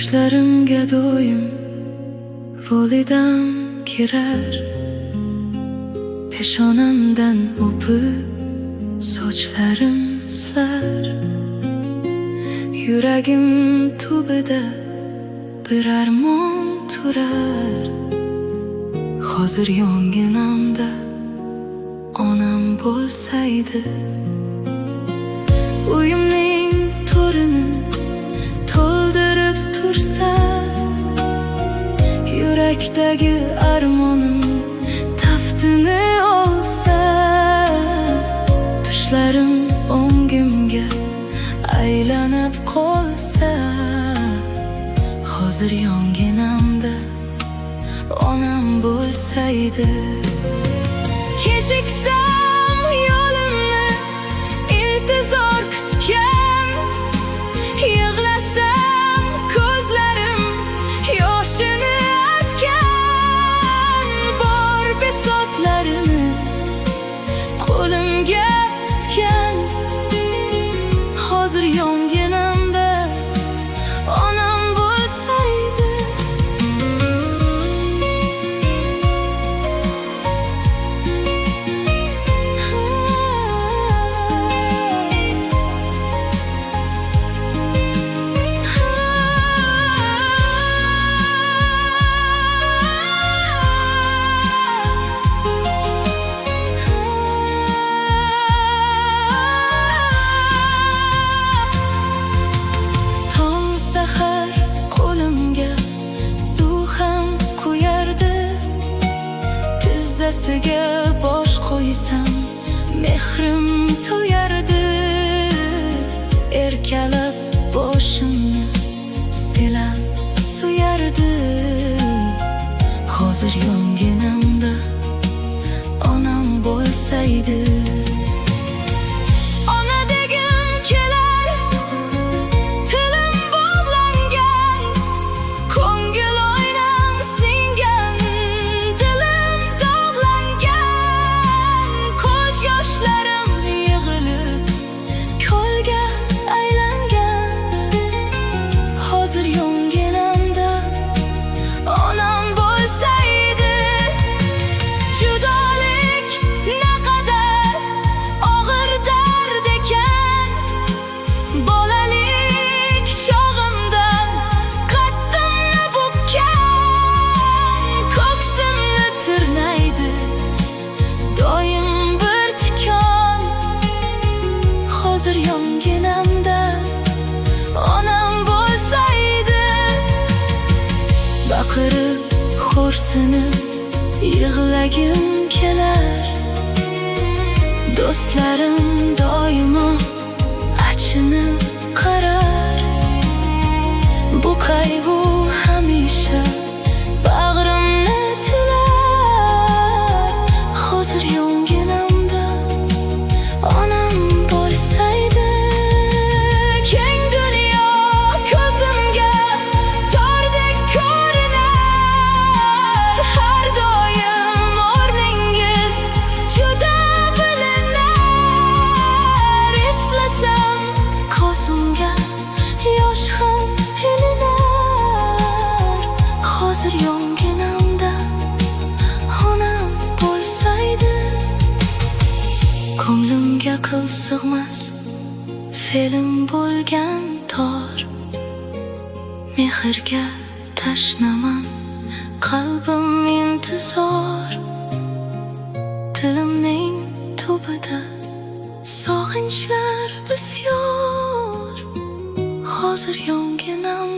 Tushlarimga doim volidam kirar, peshonamdan o'pib sochlarim silar. Yuragim tubida bir armon turar, hozir yonginamda onam bo'lsaydi. Uyimning to'rini to'ldirib tursa, yurakdagi armonim taftini olsa. Tushlarim o'ngimga aylanib qolsa, hozir yonginamda onam bo'lsaydi. Kechiksam yo'limni intizor kutgan, yig'lasam ko'zlarim yoshini artgan. Bor bisotlarini qo'limga tutgan, hozir yonginamda onam bo'lsaydi. Tizzasiga bosh qo'ysam mehrim to'yardi. Erkalab boshimni silab suyardi. Hozir yonginamda onam bo'lsaydi. Ona degim kelar, tilim bog'langan, ko'ngil oynam singan, dilim dog'langan. Ko'z yoshlarim yig'ilib ko'lga aylangan, hozir yonginamda onam bo'lsaydi. Judolik naqadar og'ir dard ekan, bolalik chog'imdan qaddimni bukkan. Ko'ksimni tirnaydi doim bir tikon, hozir yonginamda onam bo'lsaydi. Baqirib xo'rsinib yig'lagim kelar, do'stlarim doimo achinib qarar. Bu qayg'u hamisha bag'rimni tilar, hozir yonginamda onam bo'lsaydi. Keng dunyo ko'zimga tordek ko'rinar, har doim o'rningiz juda bilinar. Eslasam ko'zimga yosh ham ilinar, hozir yonginamda onam bo'lsaydi. Ko'nglimga qil sig'mas fe'lim bo'lgan tor, mehrga tashnaman qalbim intizor. Dilimning tubida sog'inchlar bisyor, hozir yonginam